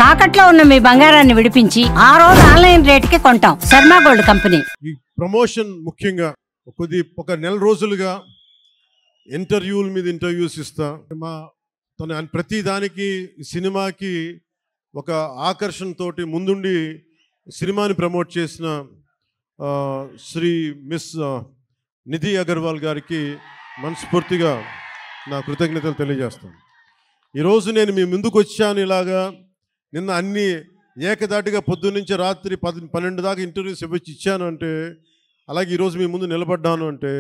తాకట్లో ఉన్న మీ బంగారాన్ని విడిపించి ఆ రోజు ఆన్లైన్ రేటుకి కొంటాం. Sharma gold company. ఈ ప్రమోషన్ ముఖ్యంగా ఒక నెల రోజులుగా ఇంటర్వ్యూల మీద ఇంటర్వ్యూస్ ఇస్తా. తన ప్రతి దానికి సినిమాకి ఒక ఆకర్షణతోటి ముందుండి సినిమాని ప్రమోట్ చేసిన శ్రీ మిస్ నిధి అగర్వాల్ గారికి మనస్ఫూర్తిగా నా కృతజ్ఞతలు తెలియజేస్తాను. ఈరోజు నేను మీ ముందుకు వచ్చాను. ఇలాగా నిన్న అన్ని ఏకదాటిగా పొద్దున్నుంచి రాత్రి 12 దాకా ఇంటర్వ్యూస్ ఇచ్చాను అంటే, అలాగే ఈరోజు మీ ముందు నిలబడ్డాను అంటే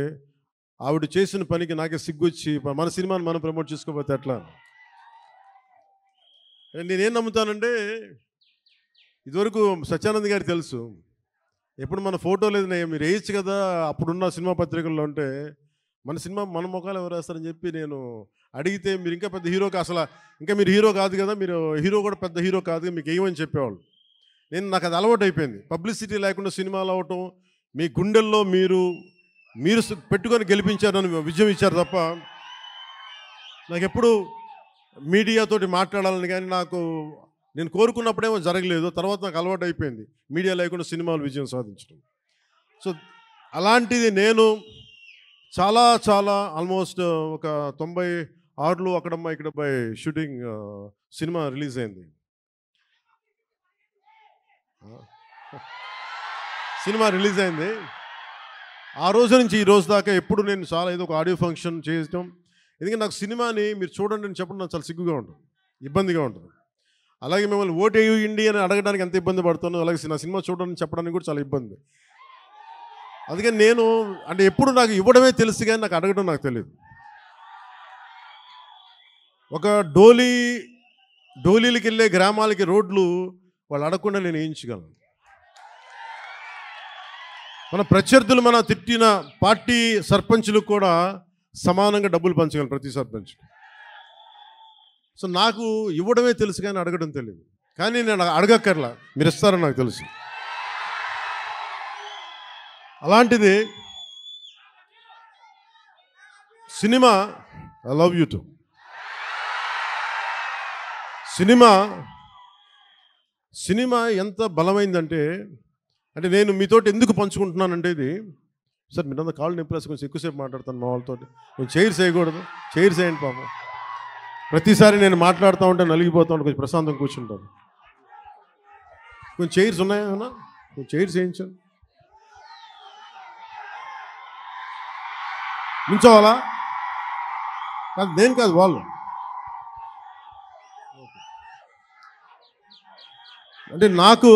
ఆవిడ చేసిన పనికి నాకే సిగ్గొచ్చి మన సినిమాని మనం ప్రమోట్ చేసుకోకపోతే ఎట్లా. నేనేం నమ్ముతానంటే, ఇదివరకు సత్యానంద్ గారికి తెలుసు, ఎప్పుడు మన ఫోటో లేదు మీరు వేయచ్చు కదా అప్పుడున్న సినిమా పత్రికల్లో అంటే, మన సినిమా మన ముఖాలు ఎవరు వేస్తారని చెప్పి నేను అడిగితే, మీరు ఇంకా పెద్ద హీరో అసలు ఇంకా మీరు హీరో కాదు కదా, మీరు హీరో కూడా పెద్ద హీరో కాదు మీకు ఏమని చెప్పేవాళ్ళు. నాకు అది అలవాటు అయిపోయింది. పబ్లిసిటీ లేకుండా సినిమాలు అవ్వటం, మీ గుండెల్లో మీరు పెట్టుకొని గెలిపించారని విజయం ఇచ్చారు తప్ప నాకు ఎప్పుడు మీడియాతోటి మాట్లాడాలని కానీ నేను కోరుకున్నప్పుడేమో జరగలేదు. తర్వాత నాకు అలవాటు అయిపోయింది మీడియా లేకుండా సినిమాలు విజయం సాధించడం. సో అలాంటిది నేను చాలా ఆల్మోస్ట్ ఒక 96లో అక్కడమ్మా ఇక్కడపై షూటింగ్ సినిమా రిలీజ్ అయింది. ఆ రోజు నుంచి ఈ రోజు దాకా ఎప్పుడు నేను చాలా ఏదో ఒక ఆడియో ఫంక్షన్ చేయటం. ఎందుకంటే నాకు సినిమాని మీరు చూడండి అని చెప్పడం నాకు చాలా సిగ్గుగా ఉంటుంది, ఇబ్బందిగా ఉంటుంది. అలాగే మిమ్మల్ని ఓటు వేయండి అని అడగడానికి ఎంత ఇబ్బంది పడుతున్నాను, అలాగే నా సినిమా చూడడానికి చెప్పడానికి కూడా చాలా ఇబ్బంది. అందుకని నేను అంటే ఎప్పుడు నాకు ఇవ్వడమే తెలుసు కానీ నాకు అడగడం నాకు తెలియదు. ఒక డోలీలకి వెళ్ళే గ్రామాలకి రోడ్లు వాళ్ళు అడగకుండా నేను వేయించగలను. మన ప్రత్యర్థులు మన తిట్టిన పార్టీ సర్పంచులకు కూడా సమానంగా డబ్బులు పంచగలను ప్రతి సర్పంచ్కి. సో నాకు ఇవ్వడమే తెలుసు కానీ అడగడం తెలియదు. కానీ నేను అడగక్కర్లా, మీరు ఇస్తారని నాకు తెలుసు. అలాంటిది cinema I love you to cinema ఎంత బలమైందంటే, అంటే నేను మీతోటి ఎందుకు పంచుకుంటున్నానంటే, ఇది సార్ మీరంతా కాళ్ళు నొప్పి కొంచెం ఎక్కువసేపు మాట్లాడతాను మా వాళ్ళతో. కొంచెం చైర్స్ వేయకూడదు, చైర్స్ వేయండి పాపం. ప్రతిసారి నేను మాట్లాడుతూ ఉంటే నలిగిపోతూ ఉంటాను, కొంచెం ప్రశాంతం కూర్చుంటాను. కొంచెం చైర్స్ ఉన్నాయా? కొంచెం చైర్స్ వేయించండి. నించోవాలా? కాదు నేను కాదు, వాళ్ళు. అంటే నాకు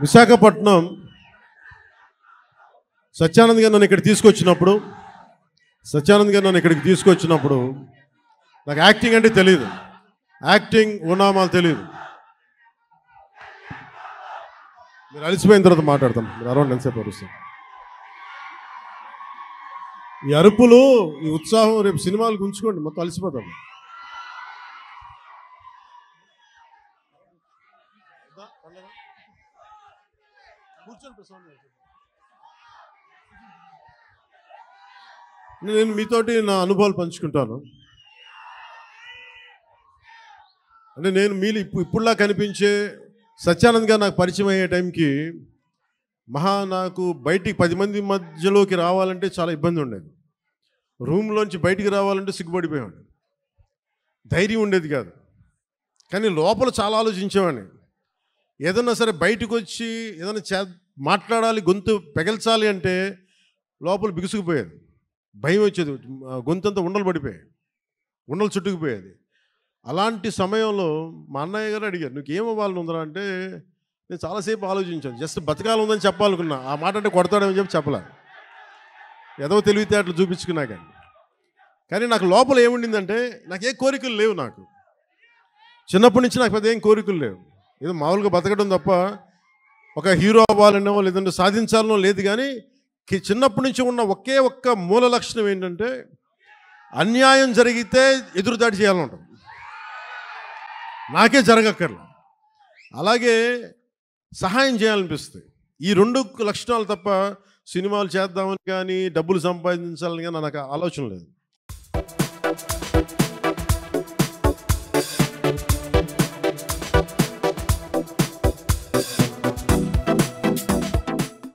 విశాఖపట్నం సత్యానంద్ గారు నన్ను ఇక్కడికి తీసుకొచ్చినప్పుడు నాకు యాక్టింగ్ అంటే తెలియదు, యాక్టింగ్ ఉన్నామాలు తెలియదు. మీరు అలసిపోయిన తర్వాత మాట్లాడతాం, మీరు అరౌండ్ ఎంతసేపు అరుస్తాం. ఈ అరుపులు, ఈ ఉత్సాహం రేపు సినిమాలకు ఉంచుకోండి, మొత్తం అలసిపోతాం. నేను మీతోటి నా అనుభవాలు పంచుకుంటాను. అంటే నేను ఇప్పుడులా కనిపించే సత్యానంద్ గారు నాకు పరిచయం అయ్యే టైంకి నాకు బయటికి 10 మంది మధ్యలోకి రావాలంటే చాలా ఇబ్బంది ఉండేది. రూమ్లోంచి బయటికి రావాలంటే సిగ్గుపడిపోయాడు, ధైర్యం ఉండేది కాదు. కానీ లోపల చాలా ఆలోచించేవాడిని. ఏదన్నా సరే బయటకు వచ్చి ఏదైనా మాట్లాడాలి, గొంతు పెగల్చాలి అంటే లోపల బిగుసుకుపోయేది, భయం వచ్చేది, గొంతంతా ఉండలు చుట్టుకుపోయేది. అలాంటి సమయంలో మా అన్నయ్య గారు అడిగారు, నువ్వు ఏమవ్వాలని ఉందరా అంటే, నేను చాలాసేపు ఆలోచించాను. జస్ట్ బతకాలి ఉందని చెప్పాలనుకున్నా. ఆ మాట అంటే కొడతాడని చెప్పలే, ఏదో తెలివితేటలు చూపించుకున్నా. కానీ నాకు లోపల ఏముండిందంటే, నాకే కోరికలు లేవు. నాకు చిన్నప్పటి నుంచి నాకు పెద్ద ఏం కోరికలు లేవు. ఏదో మామూలుగా బతకడం తప్ప ఒక హీరో అవ్వాలనో లేదంటే సాధించాలనో లేదు. కానీ చిన్నప్పటి నుంచి ఉన్న ఒకే ఒక్క మూల లక్షణం ఏంటంటే, అన్యాయం జరిగితే ఎదురుదాడి చేయాలని ఉంటుంది. నాకే జరగక్కర్లా, అలాగే సహాయం చేయాలనిపిస్తుంది. ఈ 2 లక్షణాలు తప్ప సినిమాలు చేద్దామని కానీ డబ్బులు సంపాదించాలని కానీ నాకు ఆలోచన లేదు.